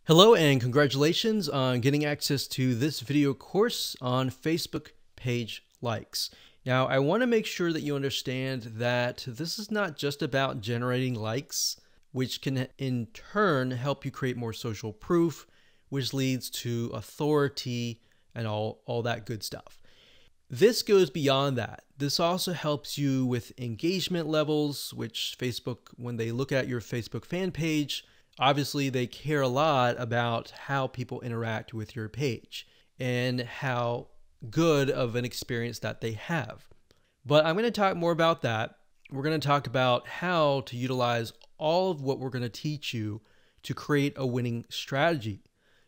Hello and congratulations on getting access to this video course on Facebook page likes. Now, I want to make sure that you understand that this is not just about generating likes, which can in turn help you create more social proof, which leads to authority and all that good stuff. This goes beyond that. This also helps you with engagement levels, which Facebook, when they look at your Facebook fan page, obviously they care a lot about how people interact with your page and how good of an experience that they have. But I'm going to talk more about that. We're going to talk about how to utilize all of what we're going to teach you to create a winning strategy.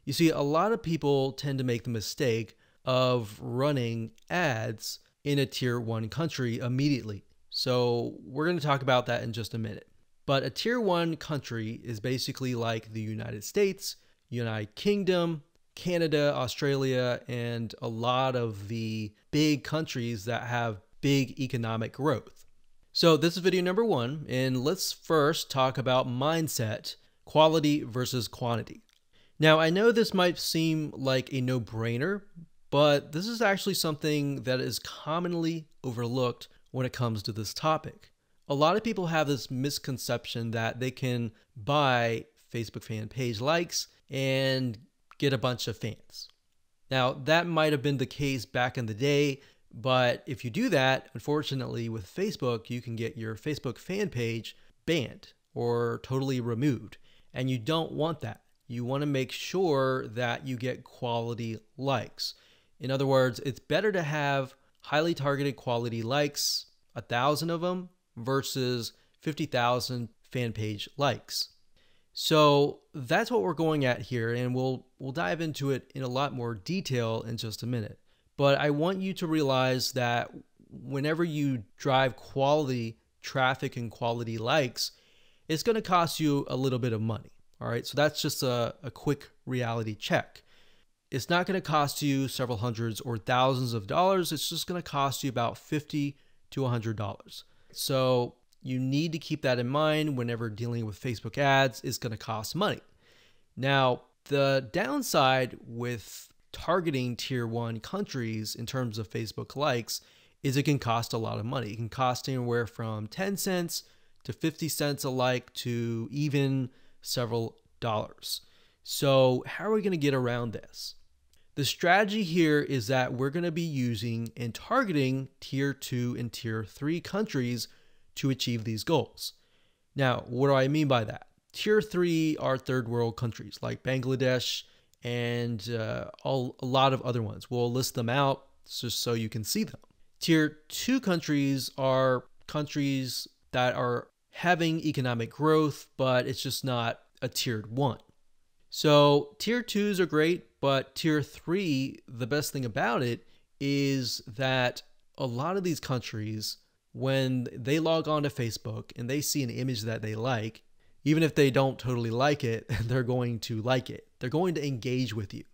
You see, a lot of people tend to make the mistake of running ads in a tier 1 country immediately. So we're going to talk about that in just a minute. But a tier 1 country is basically like the United States, United Kingdom, Canada, Australia, and a lot of the big countries that have big economic growth. So this is video number 1, and let's first talk about mindset, quality versus quantity. Now, I know this might seem like a no-brainer, but this is actually something that is commonly overlooked when it comes to this topic. A lot of people have this misconception that they can buy Facebook fan page likes and get a bunch of fans. Now, that might have been the case back in the day, but if you do that, unfortunately with Facebook, you can get your Facebook fan page banned or totally removed, and you don't want that. You want to make sure that you get quality likes. In other words, it's better to have highly targeted quality likes, 1,000 of them, versus 50,000 fan page likes. So that's what we're going at here, and we'll dive into it in a lot more detail in just a minute. But I want you to realize that whenever you drive quality traffic and quality likes, it's going to cost you a little bit of money. All right, so that's just a quick reality check. It's not going to cost you several hundreds or thousands of dollars. It's just going to cost you about $50 to $100. So you need to keep that in mind whenever dealing with Facebook ads. It's going to cost money. Now, the downside with targeting tier 1 countries in terms of Facebook likes is it can cost a lot of money. It can cost anywhere from 10 cents to 50 cents a like to even several dollars. So how are we going to get around this? The strategy here is that we're going to be using and targeting tier 2 and tier 3 countries to achieve these goals. Now, what do I mean by that? Tier 3 are third world countries like Bangladesh and a lot of other ones. We'll list them out just so you can see them. Tier 2 countries are countries that are having economic growth, but it's just not a tiered 1. So tier 2s are great, but tier 3, the best thing about it is that a lot of these countries, when they log on to Facebook and they see an image that they like, even if they don't totally like it, they're going to like it. They're going to engage with you.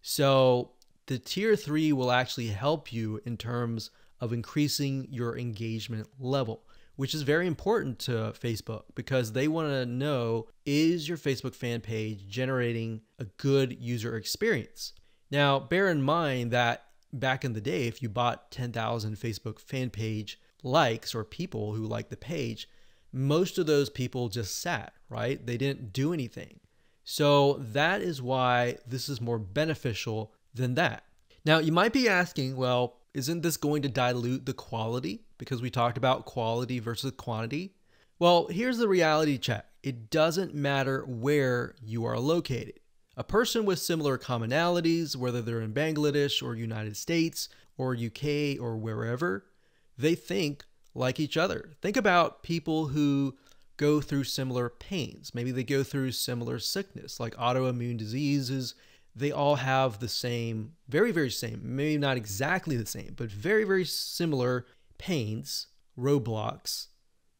So the tier 3 will actually help you in terms of increasing your engagement level, which is very important to Facebook because they want to know, is your Facebook fan page generating a good user experience? Now, bear in mind that back in the day, if you bought 10,000 Facebook fan page likes or people who like the page, most of those people just sat, right? They didn't do anything. So that is why this is more beneficial than that. Now, you might be asking, well, isn't this going to dilute the quality? Because we talked about quality versus quantity. Well, here's the reality check. It doesn't matter where you are located. A person with similar commonalities, whether they're in Bangladesh or United States or UK or wherever, they think like each other. Think about people who go through similar pains. Maybe they go through similar sickness, like autoimmune diseases. They all have the same, very, very same, maybe not exactly the same, but very, very similar pains, roadblocks,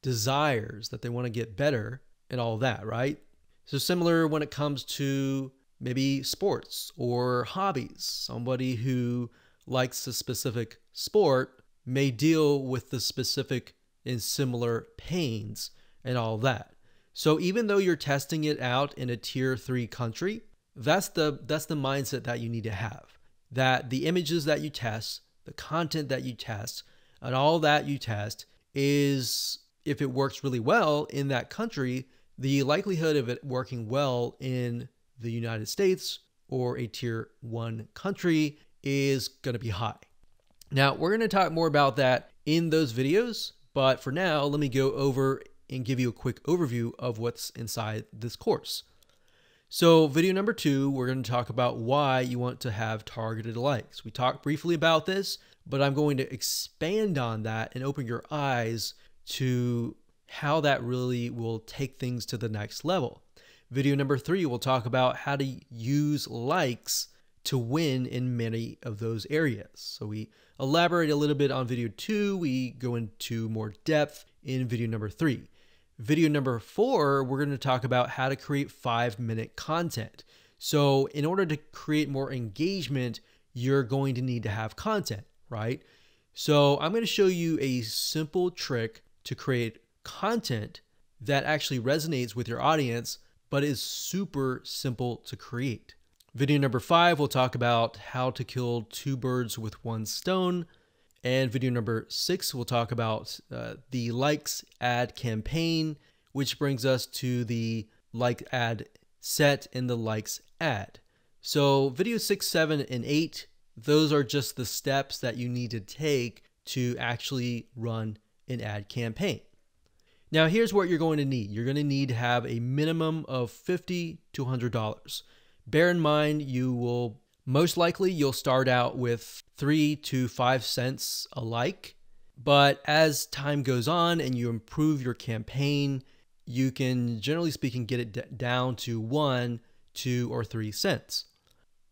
desires that they want to get better and all that, right? So similar when it comes to maybe sports or hobbies. Somebody who likes a specific sport may deal with the specific and similar pains and all that. So even though you're testing it out in a tier 3 country, That's the mindset that you need to have. That the images that you test, the content that you test, and all that you test is, if it works really well in that country, the likelihood of it working well in the United States or a tier 1 country is going to be high. Now, we're going to talk more about that in those videos, but for now, let me go over and give you a quick overview of what's inside this course. So video number 2, we're going to talk about why you want to have targeted likes. We talked briefly about this, but I'm going to expand on that and open your eyes to how that really will take things to the next level. Video number 3, we'll talk about how to use likes to win in many of those areas. So we elaborate a little bit on video 2. We go into more depth in video number 3. Video number 4, we're going to talk about how to create 5-minute content. So in order to create more engagement, you're going to need to have content, right? So I'm going to show you a simple trick to create content that actually resonates with your audience, but is super simple to create. Video number 5, we'll talk about how to kill 2 birds with 1 stone. And video number 6, we'll talk about the likes ad campaign, which brings us to the like ad set and the likes ad. So video 6, 7, and 8, those are just the steps that you need to take to actually run an ad campaign. Now, here's what you're going to need. You're going to need to have a minimum of $50 to $100. Bear in mind, you'll start out with 3 to 5 cents a like, but as time goes on and you improve your campaign, you can, generally speaking, get it down to 1, 2, or 3 cents.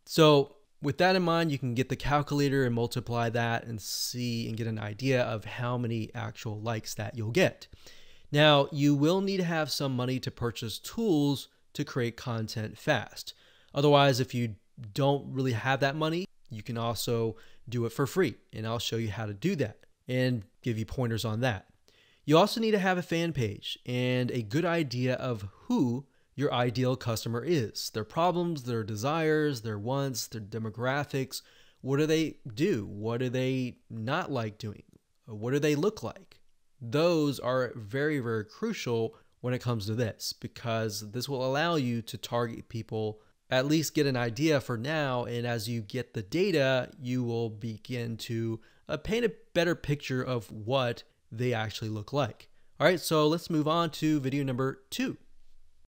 So with that in mind, you can get the calculator and multiply that and see and get an idea of how many actual likes that you'll get. Now, you will need to have some money to purchase tools to create content fast. Otherwise, if you don't really have that money, you can also do it for free, and I'll show you how to do that and give you pointers on that. You also need to have a fan page and a good idea of who your ideal customer is, their problems, their desires, their wants, their demographics. What do they do? What do they not like doing? What do they look like? Those are very, very crucial when it comes to this, because this will allow you to target people, at least get an idea for now, and as you get the data, you will begin to paint a better picture of what they actually look like. All right, so let's move on to video number 2.